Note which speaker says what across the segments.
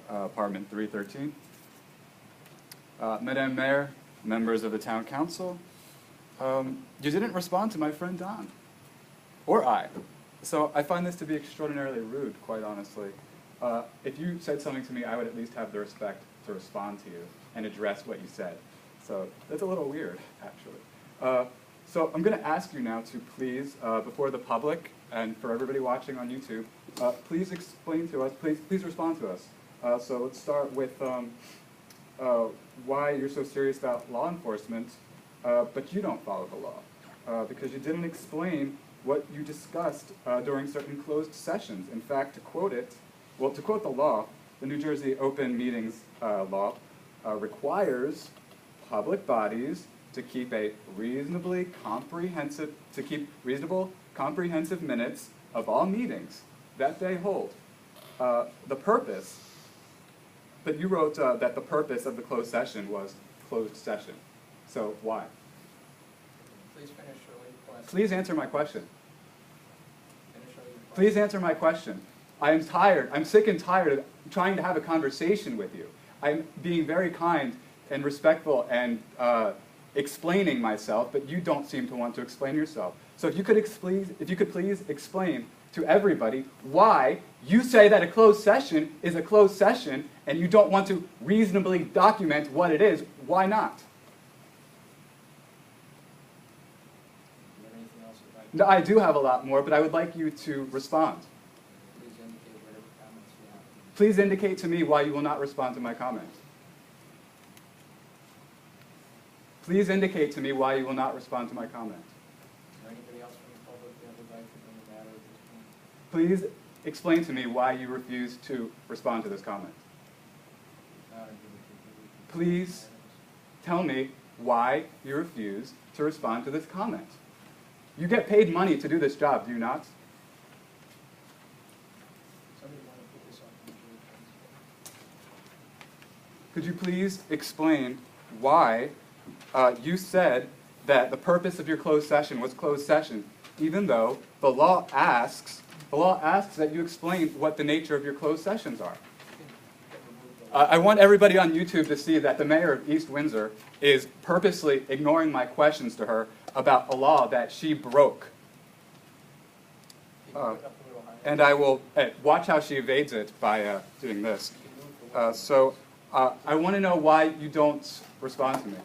Speaker 1: apartment 313. Madame Mayor, members of the Town Council, you didn't respond to my friend Don, or I. So I find this to be extraordinarily rude, quite honestly. If you said something to me, I would at least have the respect to respond to you and address what you said. So that's a little weird, actually. So I'm going to ask you now to please, before the public and for everybody watching on YouTube, please explain to us, please respond to us. So let's start with why you're so serious about law enforcement, but you don't follow the law, because you didn't explain what you discussed during certain closed sessions. In fact, to quote it, well, to quote the law, the New Jersey Open Meetings Law requires public bodies to keep reasonable, comprehensive minutes of all meetings that they hold. The purpose, but you wrote that the purpose of the closed session was closed session. So why?
Speaker 2: Please finish your question.
Speaker 1: Please answer my question.
Speaker 2: Finish your question.
Speaker 1: Please answer my question. I am tired. I'm sick and tired of trying to have a conversation with you. I'm being very kind and respectful and explaining myself, but you don't seem to want to explain yourself. So if you could please explain to everybody why you say that a closed session is a closed session and you don't want to reasonably document what it is. Why not?
Speaker 2: Do you have anything else you'd like to
Speaker 1: No, I do have a lot more, but I would like you to respond.
Speaker 2: Please indicate whatever comments you have.
Speaker 1: Please indicate to me why you will not respond to my comment. Please indicate to me why you will not respond to my comment.
Speaker 2: Is there anybody else from the public that would like to bring the matter at this point?
Speaker 1: Please explain to me why you refuse to respond to this comment.
Speaker 2: No, I give it to you.
Speaker 1: Please tell me why you refuse to respond to this comment. You get paid money to do this job, do you not?
Speaker 2: Somebody want to put this on the agenda?
Speaker 1: Could you please explain why you said that the purpose of your closed session was closed session, even though the law asks that you explain what the nature of your closed sessions are? I want everybody on YouTube to see that the mayor of East Windsor is purposely ignoring my questions to her about a law that she broke.
Speaker 2: Can you put it up a little higher?
Speaker 1: And I will watch how she evades it by doing this.
Speaker 2: You can move the
Speaker 1: So I want to know why you don't respond to me.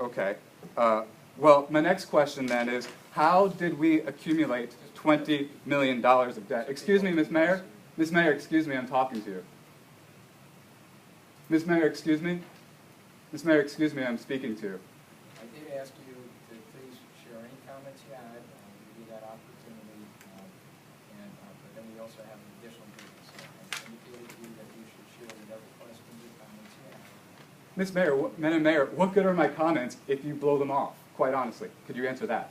Speaker 1: Okay. Well, my next question then is, how did we accumulate $20 million of debt? Excuse me, Ms. Mayor? Ms. Mayor, excuse me, I'm talking to you. Ms. Mayor, excuse me? Ms. Mayor, excuse me, I'm speaking to you.
Speaker 2: I did ask you to please share any comments you had, give you that opportunity, but then we also have an additional business. I indicated to you that you should share whatever questions or comments you have.
Speaker 1: Ms. Mayor, Madam Mayor, what good are my comments if you blow them off? Quite honestly, could you answer that?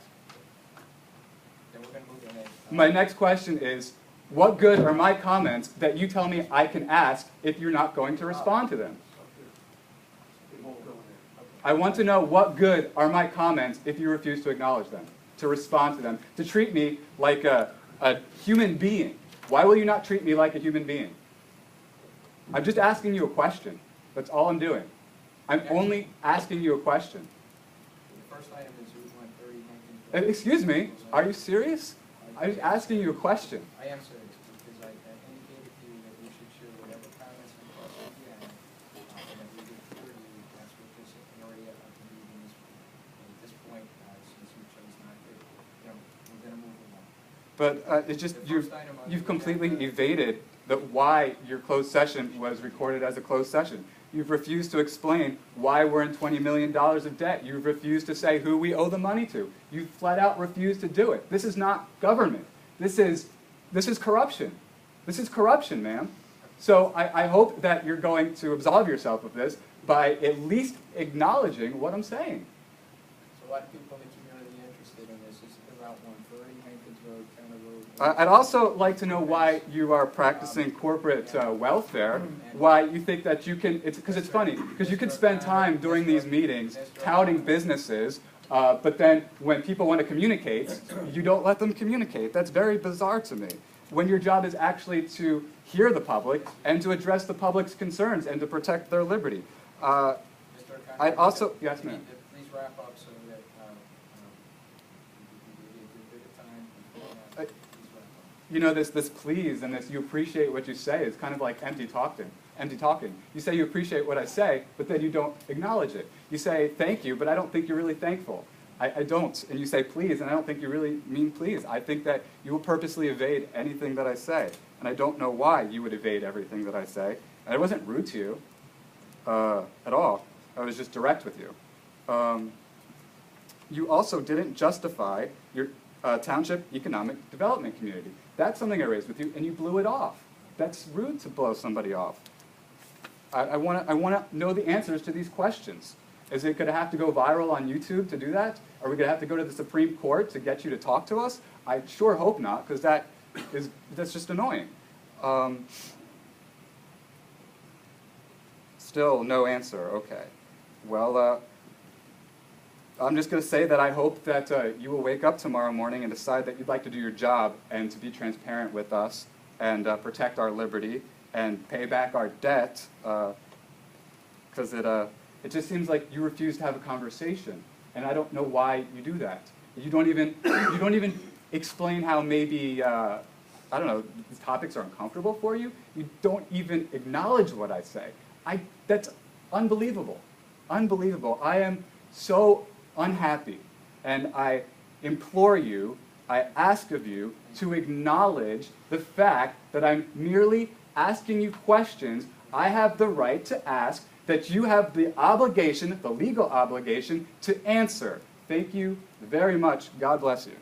Speaker 2: Then we're going to move to the next.
Speaker 1: My next question is, what good are my comments that you tell me I can ask if you're not going to respond to them? I want to know what good are my comments if you refuse to acknowledge them, to respond to them, to treat me like a human being. Why will you not treat me like a human being? I'm just asking you a question. That's all I'm doing. I'm only asking you a question.
Speaker 2: The first item is Route 130.
Speaker 1: Excuse me, are you serious? I'm just asking you a question.
Speaker 2: I am serious because I indicated to you that you should share whatever comments and questions you have, and that we would hear you. That's what this area of the meeting is for. And at this point, since you chose not to, we're going to move along.
Speaker 1: But it's just, you've completely evaded why your closed session was recorded as a closed session. You've refused to explain why we're in $20 million of debt. You've refused to say who we owe the money to. You flat out refused to do it. This is not government. This is corruption. This is corruption, ma'am. So I hope that you're going to absolve yourself of this by at least acknowledging what I'm saying.
Speaker 2: So a lot of people in the community are interested in this. This is Route 130, Hankins Road, County Road.
Speaker 1: I'd also like to know why you are practicing corporate welfare, why you think that you can, because it's funny, because you can spend time during these meetings touting businesses, but then when people want to communicate, you don't let them communicate. That's very bizarre to me. when your job is actually to hear the public and to address the public's concerns and to protect their liberty.
Speaker 2: Mr.
Speaker 1: I
Speaker 2: O'Connor,
Speaker 1: also,
Speaker 2: you
Speaker 1: yes,
Speaker 2: need
Speaker 1: ma'am.
Speaker 2: to please wrap up so that we give you a good bit of time before that. Please wrap up.
Speaker 1: You know, this please and this you appreciate what you say is kind of like empty talking. You say you appreciate what I say, but then you don't acknowledge it. You say thank you, but I don't think you're really thankful. I don't. And you say please, and I don't think you really mean please. I think that you will purposely evade anything that I say. And I don't know why you would evade everything that I say. And I wasn't rude to you at all. I was just direct with you. You also didn't justify your township economic development community. That's something I raised with you, and you blew it off. That's rude to blow somebody off. I want to know the answers to these questions. Is it going to have to go viral on YouTube to do that? Are we going to have to go to the Supreme Court to get you to talk to us? I sure hope not, because that's just annoying. Still no answer. Okay. Well, I'm just going to say that I hope that you will wake up tomorrow morning and decide that you'd like to do your job and to be transparent with us and protect our liberty and pay back our debt, because it just seems like you refuse to have a conversation, and I don't know why you do that. You don't even explain how maybe I don't know, these topics are uncomfortable for you. You don't even acknowledge what I say. That's unbelievable, unbelievable. I am so unhappy, and I implore you, I ask of you to acknowledge the fact that I'm merely asking you questions I have the right to ask, that you have the obligation, the legal obligation, to answer. Thank you very much. God bless you.